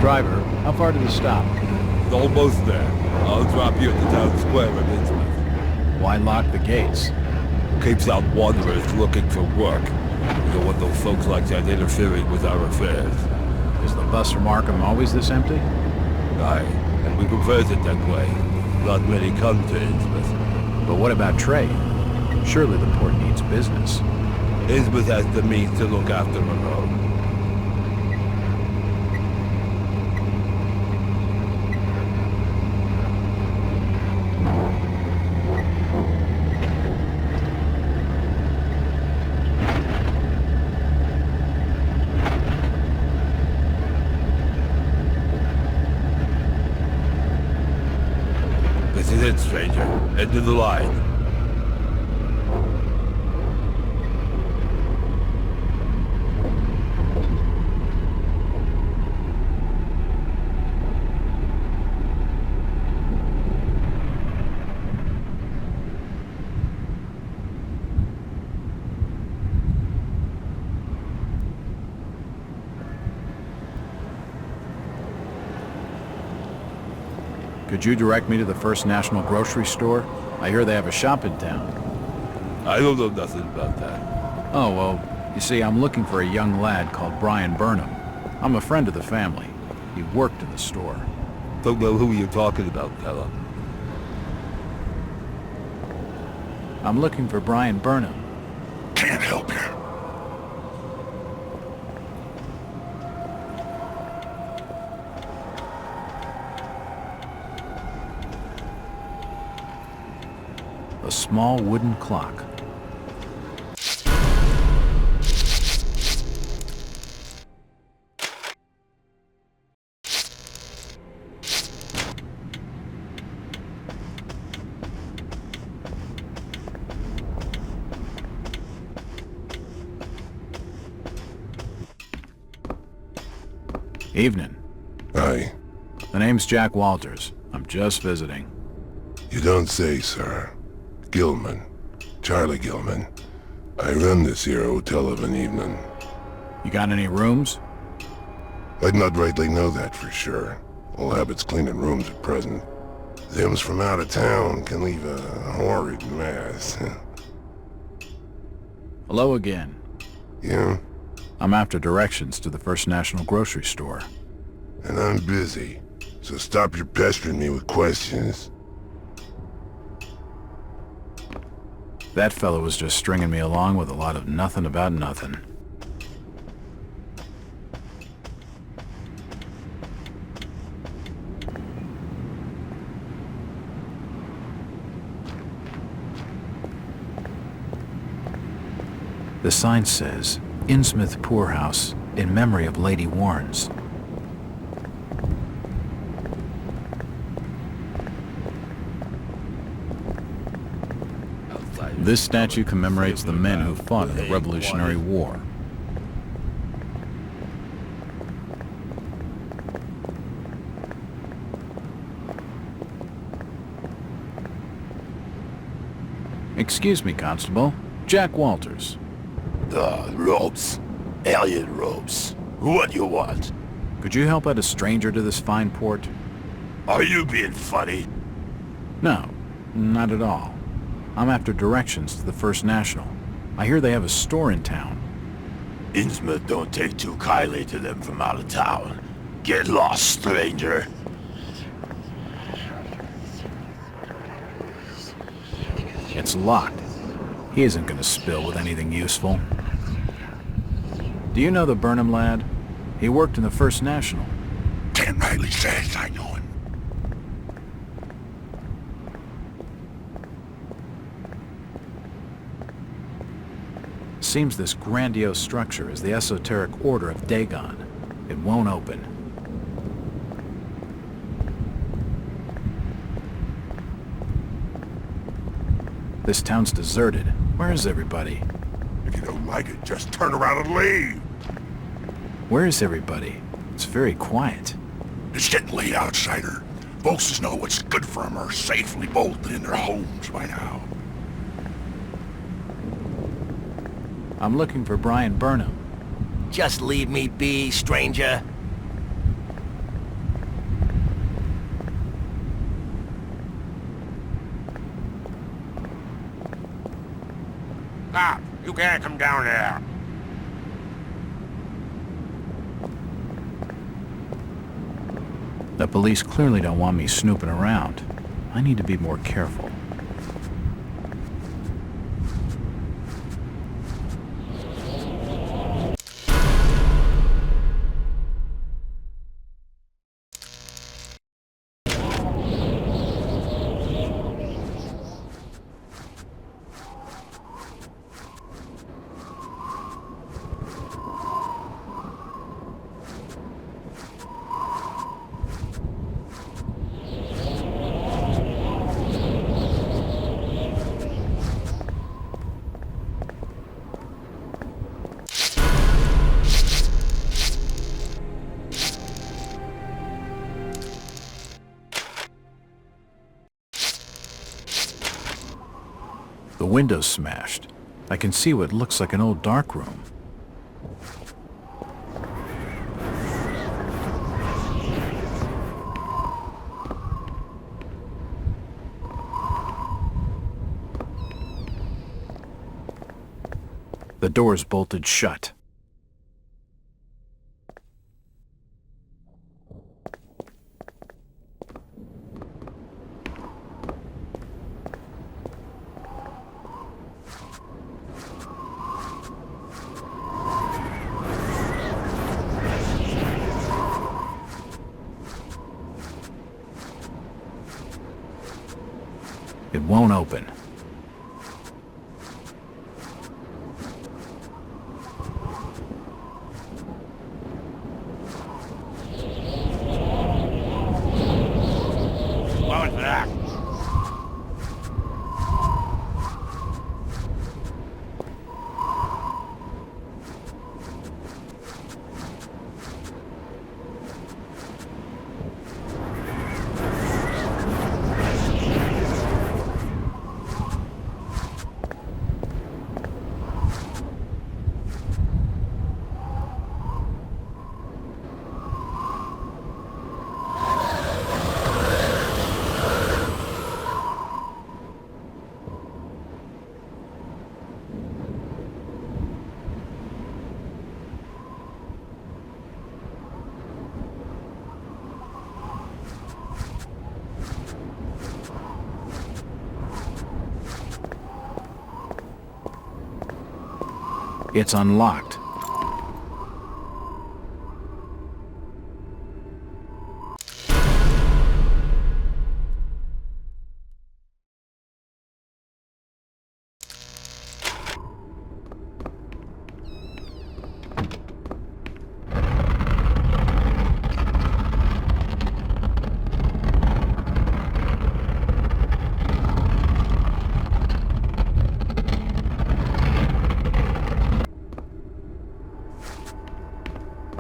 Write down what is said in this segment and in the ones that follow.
Driver, how far to the stop? It's almost there. I'll drop you at the town square of Innsmouth. Why lock the gates? Keeps out wanderers looking for work. We don't want those folks like that interfering with our affairs. Is the bus from Arkham always this empty? Aye, and we prefers it that way. Not many come to Innsmouth. But what about trade? Surely the port needs business. Innsmouth has the means to look after her own. This is it, stranger. End of the line. Could you direct me to the First National Grocery Store? I hear they have a shop in town. I don't know nothing about that. Oh, well, you see, I'm looking for a young lad called Brian Burnham. I'm a friend of the family. He worked in the store. Don't know who you're talking about, fella. I'm looking for Brian Burnham. Can't help you. A small wooden clock. Evening. Aye. The name's Jack Walters. I'm just visiting. You don't say, sir. Gilman. Charlie Gilman. I run this here hotel of an evening. You got any rooms? I'd not rightly know that for sure. All habits cleaning rooms at present. Them's from out of town can leave a horrid mess. Hello again. Yeah? I'm after directions to the First National Grocery Store. And I'm busy. So stop your pestering me with questions. That fellow was just stringing me along with a lot of nothing about nothing. The sign says, Innsmouth Poorhouse, in memory of Lady Warnes. This statue commemorates the men who fought in the Revolutionary War. Excuse me, Constable. Jack Walters. Robes. Alien robes. What do you want? Could you help out a stranger to this fine port? Are you being funny? No, not at all. I'm after directions to the First National. I hear they have a store in town. Innsmouth don't take too kindly to them from out of town. Get lost, stranger. It's locked. He isn't gonna spill with anything useful. Do you know the Burnham lad? He worked in the First National. Can't rightly say I know him. Seems this grandiose structure is the esoteric order of Dagon. It won't open. This town's deserted. Where is everybody? If you don't like it, just turn around and leave. Where is everybody? It's very quiet. It's getting late, outsider. Folks know what's good for 'em are safely bolted in their homes by now. I'm looking for Brian Burnham. Just leave me be, stranger. You can't come down there. The police clearly don't want me snooping around. I need to be more careful. The window's smashed. I can see what looks like an old dark room. The door's bolted shut. It won't open. What was that? It's unlocked.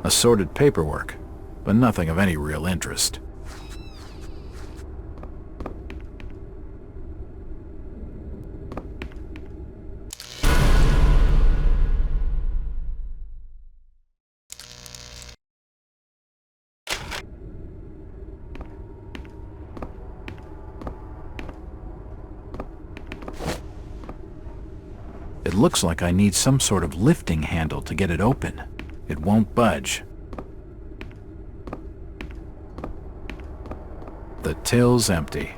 Assorted paperwork, but nothing of any real interest. It looks like I need some sort of lifting handle to get it open. It won't budge. The till's empty.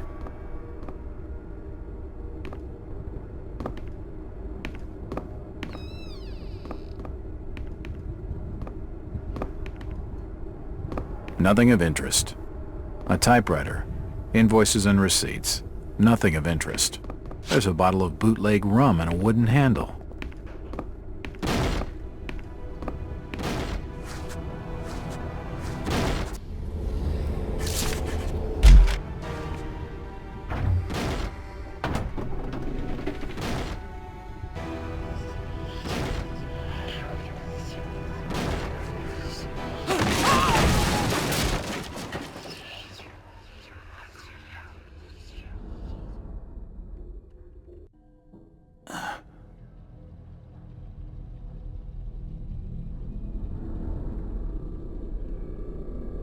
Nothing of interest. A typewriter, invoices and receipts. Nothing of interest. There's a bottle of bootleg rum and a wooden handle.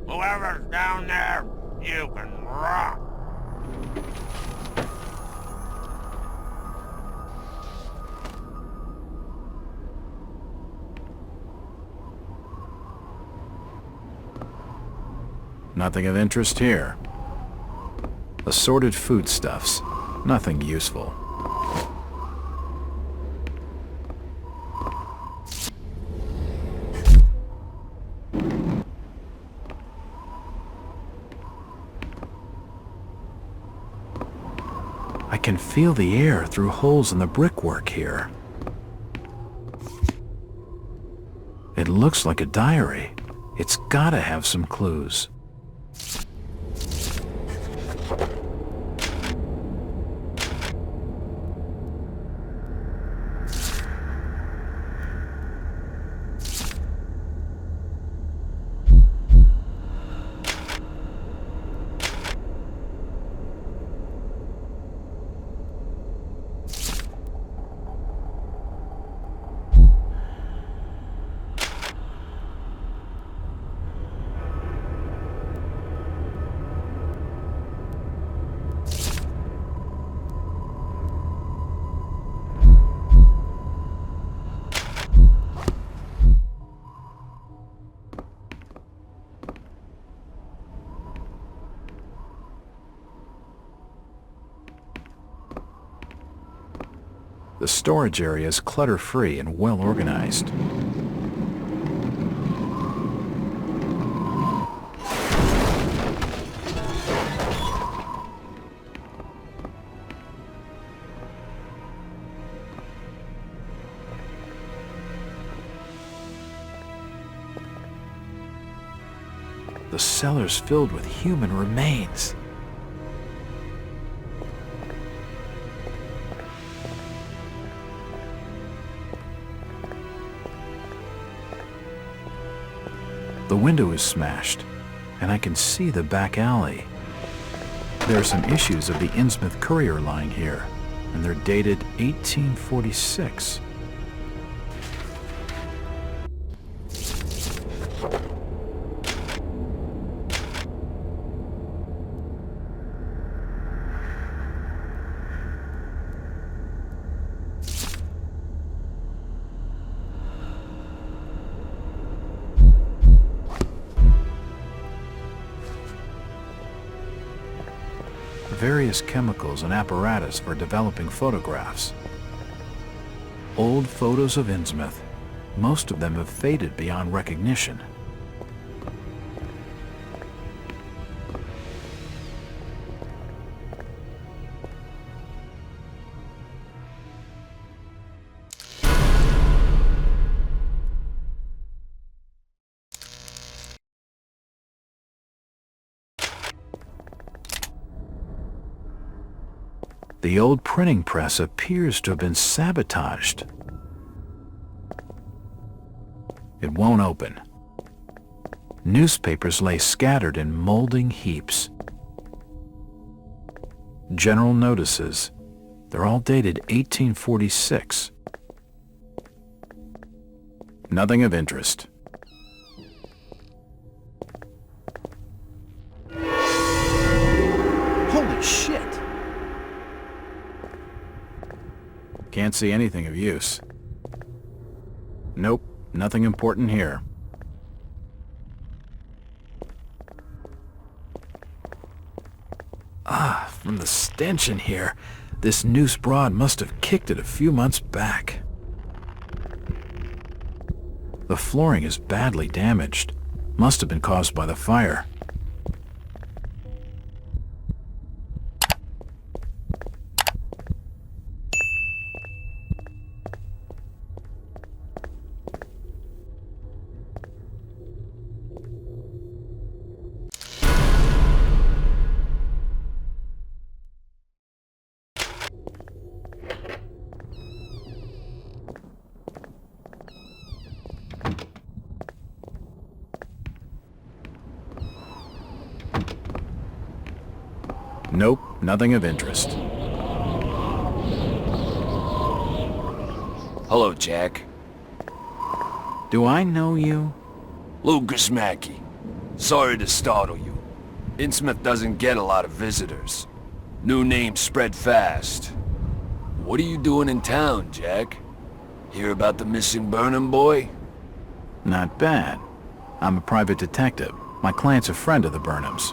Whoever's down there, you can rock. Nothing of interest here. Assorted foodstuffs. Nothing useful. I can feel the air through holes in the brickwork here. It looks like a diary. It's gotta have some clues. The storage area is clutter-free and well organized. The cellar's filled with human remains. The window is smashed, and I can see the back alley. There are some issues of the Innsmouth Courier lying here, and they're dated 1846. Various chemicals and apparatus for developing photographs. Old photos of Innsmouth. Most of them have faded beyond recognition. The old printing press appears to have been sabotaged. It won't open. Newspapers lay scattered in molding heaps. General notices. They're all dated 1846. Nothing of interest. Holy shit! Can't see anything of use. Nope, nothing important here. From the stench in here, this noose broad must have kicked it a few months back. The flooring is badly damaged. Must have been caused by the fire. Nope, nothing of interest. Hello, Jack. Do I know you? Lucas Mackey. Sorry to startle you. Innsmouth doesn't get a lot of visitors. New names spread fast. What are you doing in town, Jack? Hear about the missing Burnham boy? Not bad. I'm a private detective. My client's a friend of the Burnhams.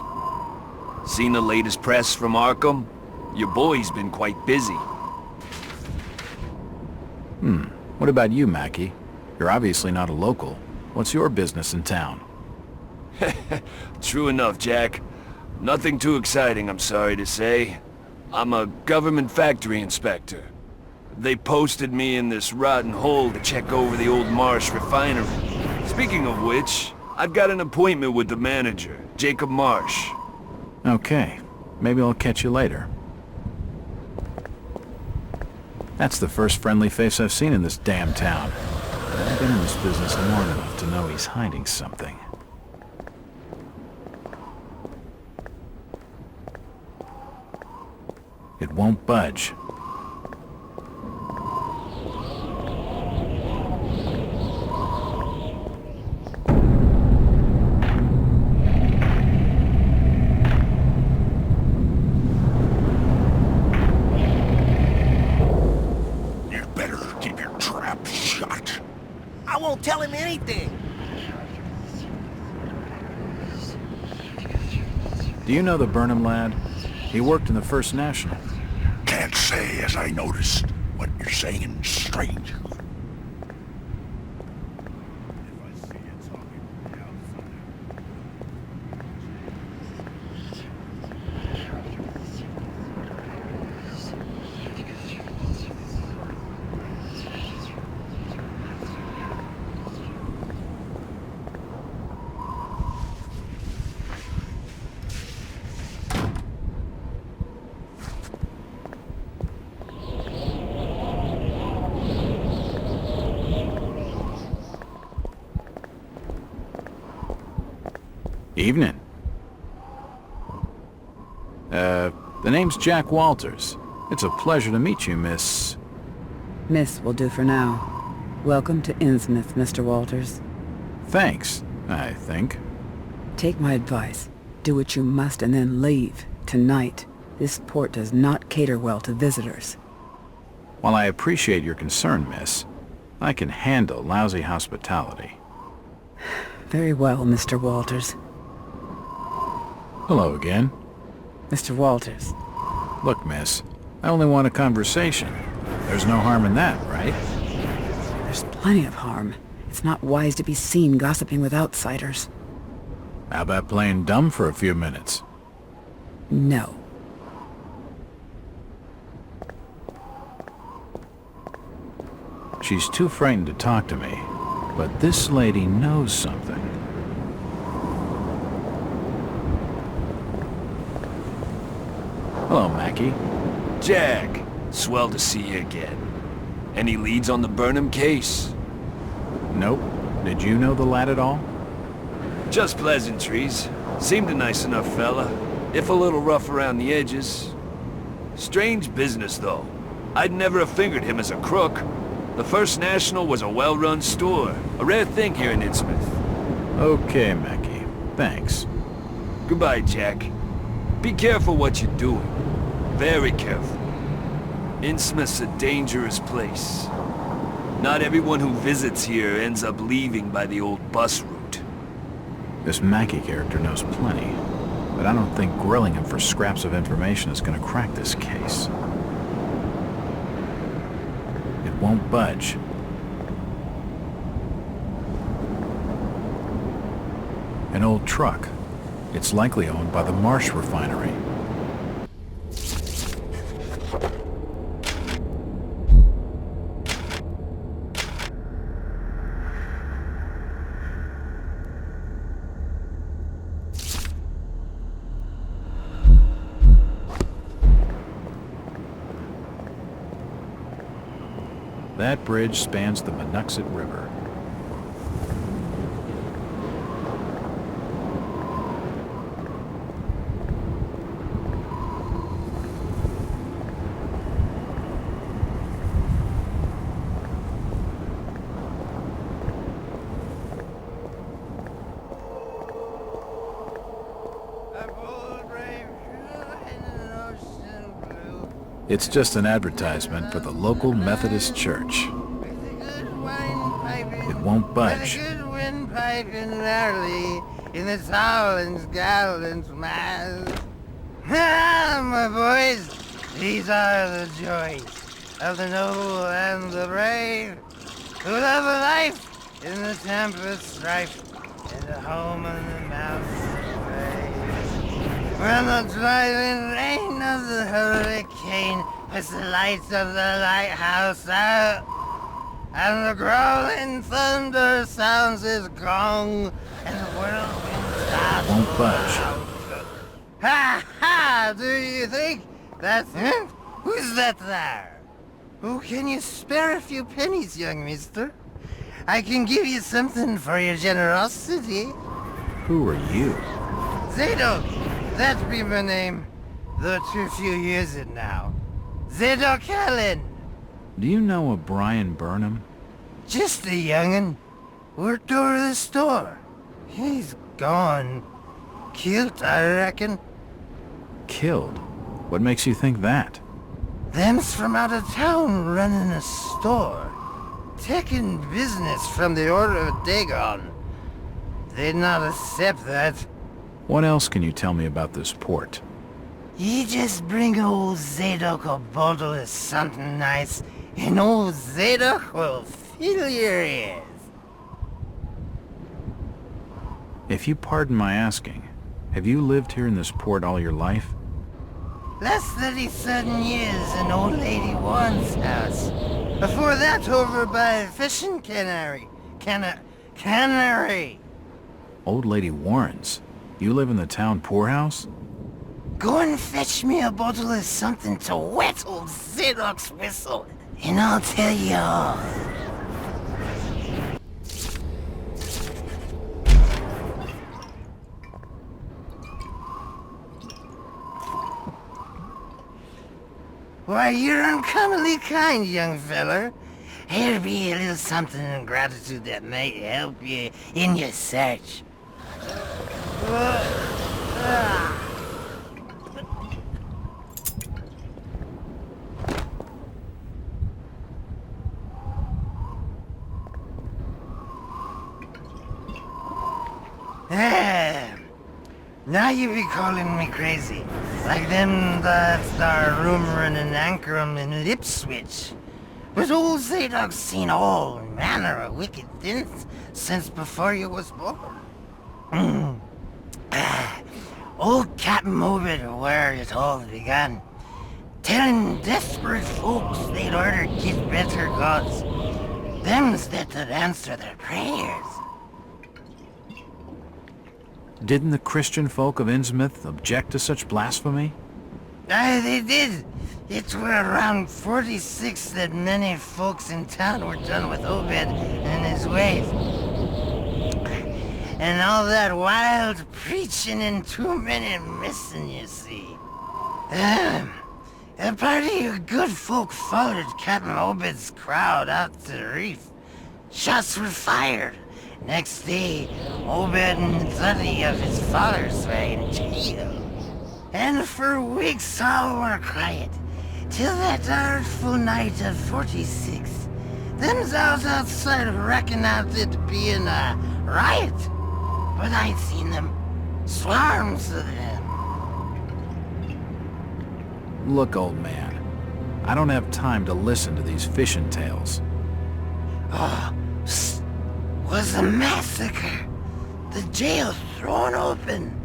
Seen the latest press from Arkham? Your boy's been quite busy. What about you, Mackie? You're obviously not a local. What's your business in town? True enough, Jack. Nothing too exciting, I'm sorry to say. I'm a government factory inspector. They posted me in this rotten hole to check over the old Marsh refinery. Speaking of which, I've got an appointment with the manager, Jacob Marsh. Okay, maybe I'll catch you later. That's the first friendly face I've seen in this damn town. I've been in this business long enough to know he's hiding something. It won't budge. You better keep your trap shut. I won't tell him anything. Do you know the Burnham lad? He worked in the First National. Can't say as I noticed. What you're saying strange. Evening. The name's Jack Walters. It's a pleasure to meet you, Miss... Miss will do for now. Welcome to Innsmouth, Mr. Walters. Thanks, I think. Take my advice. Do what you must and then leave. Tonight. This port does not cater well to visitors. While I appreciate your concern, miss, I can handle lousy hospitality. Very well, Mr. Walters. Hello again. Mr. Walters. Look, miss, I only want a conversation. There's no harm in that, right? There's plenty of harm. It's not wise to be seen gossiping with outsiders. How about playing dumb for a few minutes? No. She's too frightened to talk to me, but this lady knows something. Hello, Mackie. Jack, swell to see you again. Any leads on the Burnham case? Nope. Did you know the lad at all? Just pleasantries. Seemed a nice enough fella, if a little rough around the edges. Strange business, though. I'd never have figured him as a crook. The First National was a well-run store, a rare thing here in Innsmouth. Okay, Mackie. Thanks. Goodbye, Jack. Be careful what you're doing. Very careful. Innsmouth's a dangerous place. Not everyone who visits here ends up leaving by the old bus route. This Mackie character knows plenty, but I don't think grilling him for scraps of information is gonna crack this case. It won't budge. An old truck. It's likely owned by the Marsh refinery. That bridge spans the Monuxet River. It's just an advertisement for the local Methodist church. It won't budge. in the tall and gallant mass. Ah, my boys, these are the joys of the noble and the brave, who love a life in the tempest strife, and a home in the mountains brave. When the driving rain of the hurricane puts the lights of the lighthouse out, and the growling thunder sounds his gong, and the whirlwind starts. Won't budge. Ha ha! Do you think that's it? Who's that there? Oh, can you spare a few pennies, young mister? I can give you something for your generosity. Who are you? Zadok, that be my name, though too few years it now. Zadok Allen. Do you know a Brian Burnham? Just a young'un. Worked over the store. He's gone. Killed, I reckon. Killed? What makes you think that? Them's from out of town running a store. Taking business from the Order of Dagon. They'd not accept that. What else can you tell me about this port? You just bring old Zadok a bottle of something nice, and old Zadok will fill your ears. If you pardon my asking, have you lived here in this port all your life? Last 37 years in old lady Warren's house. Before that, over by fishing cannery. Cannery. Old Lady Warren's? You live in the town poorhouse? Go and fetch me a bottle of something to wet old Zadok's whistle, and I'll tell you all. Why, you're uncommonly kind, young feller. Here be a little something in gratitude that might help you in your search. Now you be calling me crazy, like them that are rumoring and anchoring in Ipswich. But old Zadok's seen all manner of wicked things since before you was born. Old Captain Obed where it all began, telling desperate folks they'd order get better gods, them's that'd answer their prayers. Didn't the Christian folk of Innsmouth object to such blasphemy? Aye, they did. It were around 46 that many folks in town were done with Obed and his ways. And all that wild preaching and too many missing, you see. A party of good folk followed Captain Obed's crowd out to the reef. Shots were fired. Next day, Obed and 30 of his followers were in jail. And for weeks all were quiet, till that artful night of 46. Them's out outside reckoned out it being a riot. But I'd seen them, swarms of them. Look, old man, I don't have time to listen to these fishing tales. Oh, was a massacre. The jail thrown open.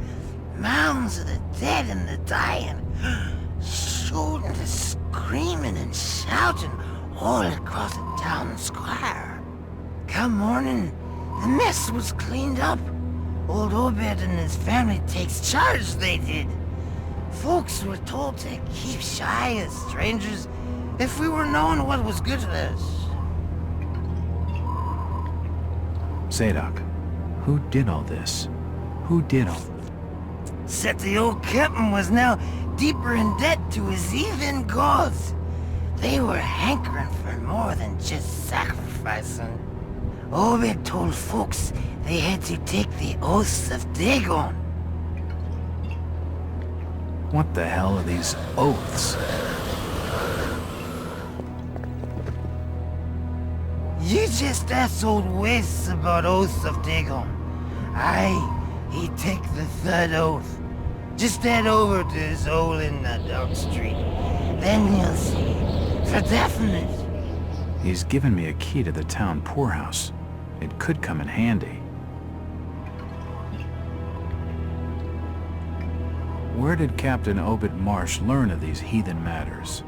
Mounds of the dead and the dying. Shooting, screaming and shouting all across the town square. Come morning, the mess was cleaned up. Old Obed and his family takes charge, they did. Folks were told to keep shy of strangers if we were knowing what was good for us. Zadok, who did all this? Who did all... Said the old captain was now deeper in debt to his heathen gods. They were hankering for more than just sacrificing. Obed told folks they had to take the oaths of Dagon. What the hell are these oaths? You just asked old Wes about oaths of Dagon. Aye, he'd take the third oath. Just head over to his hole in the dog street. Then you'll see. For definite. He's given me a key to the town poorhouse. It could come in handy. Where did Captain Obed Marsh learn of these heathen matters?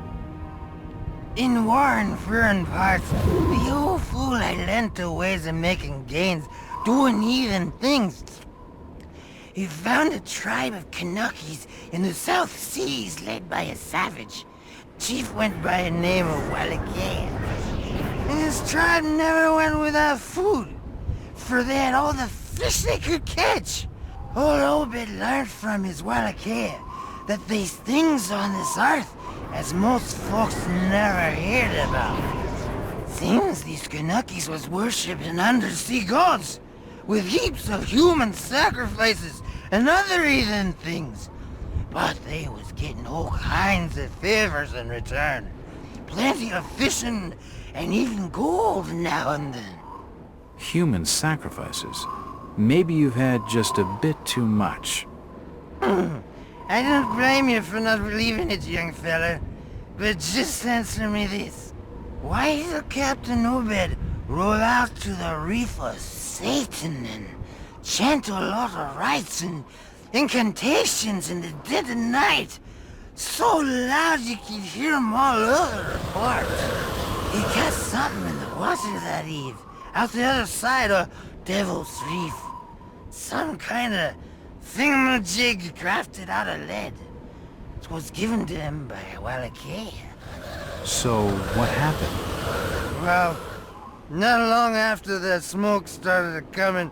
In warren foreign parts, the old fool had learned to ways of making gains, doing heathen things. He found a tribe of Kanakis in the South Seas led by a savage. Chief went by the name of Wallachia. And his tribe never went without food, for they had all the fish they could catch. Old Obed learned from his Wallachia that these things on this earth as most folks never heard about. Seems these Kanakis was worshipping undersea gods, with heaps of human sacrifices and other heathen things. But they was getting all kinds of favors in return. Plenty of fishing and even gold now and then. Human sacrifices. Maybe you've had just a bit too much. I don't blame you for not believing it, young fella. But just answer me this. Why did Captain Obed roll out to the reef of Satan and chant a lot of rites and incantations in the dead of night? So loud you could hear 'em all over the port. He caught something in the water that eve, out the other side of Devil's Reef. Some kind of thingamajig crafted out of lead. It was given to him by Wallachia. So, what happened? Well, not long after the smoke started coming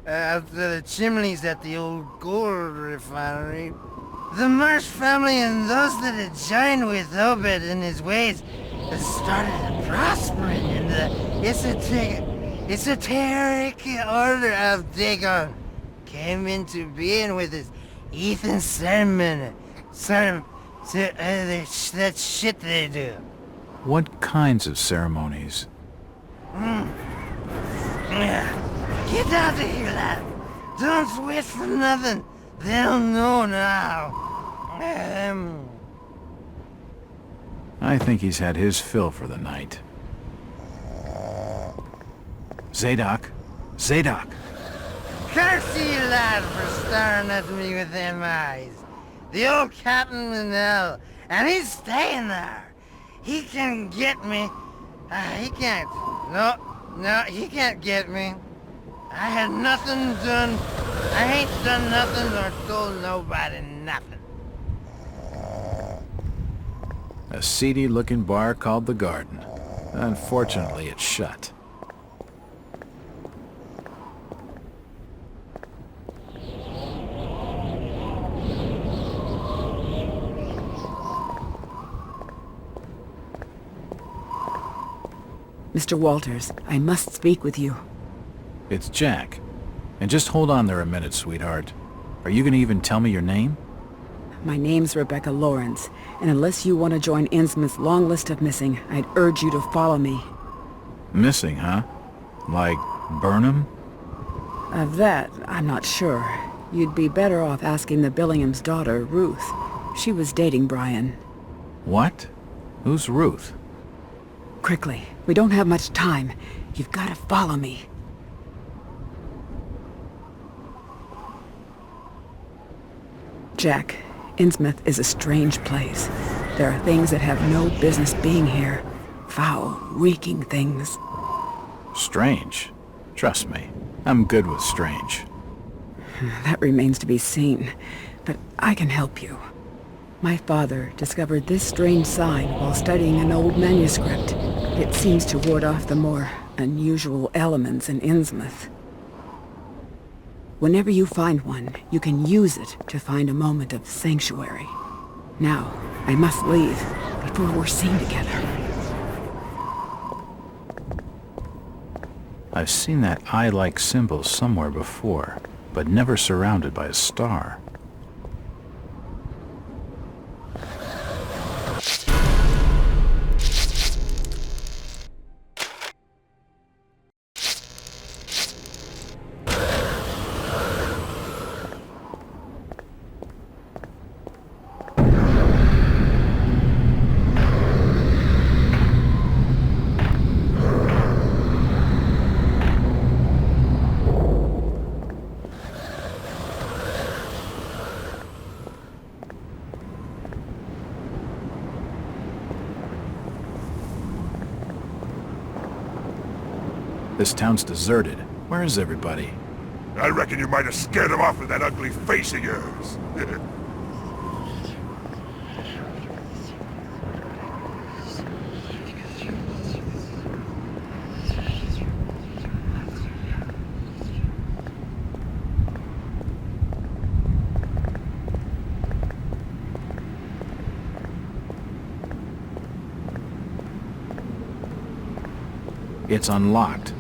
out of the chimneys at the old gold refinery, the Marsh family and those that had joined with Obed in his ways started prospering in the esoteric order of Dagon. Came into being with his heathen sermon. That shit they do. What kinds of ceremonies? Get out of here, lad. Don't wait for nothing. They'll know now. I think he's had his fill for the night. Zadok! Zadok! Curse you, lad, for staring at me with them eyes. The old Captain Manel, and he's staying there. He can get me. He can't. No, he can't get me. I had nothing done. I ain't done nothing or told nobody nothing. A seedy-looking bar called The Garden. Unfortunately, it's shut. Mr. Walters, I must speak with you. It's Jack. And just hold on there a minute, sweetheart. Are you gonna even tell me your name? My name's Rebecca Lawrence, and unless you want to join Innsmouth's long list of missing, I'd urge you to follow me. Missing, huh? Like Burnham? Of that, I'm not sure. You'd be better off asking the Billingham's daughter, Ruth. She was dating Brian. What? Who's Ruth? Quickly, we don't have much time. You've got to follow me. Jack, Innsmouth is a strange place. There are things that have no business being here. Foul, reeking things. Strange. Trust me, I'm good with strange. That remains to be seen, but I can help you. My father discovered this strange sign while studying an old manuscript. It seems to ward off the more unusual elements in Innsmouth. Whenever you find one, you can use it to find a moment of sanctuary. Now, I must leave before we're seen together. I've seen that eye-like symbol somewhere before, but never surrounded by a star. This town's deserted. Where is everybody? I reckon you might have scared him off with that ugly face of yours. It's unlocked.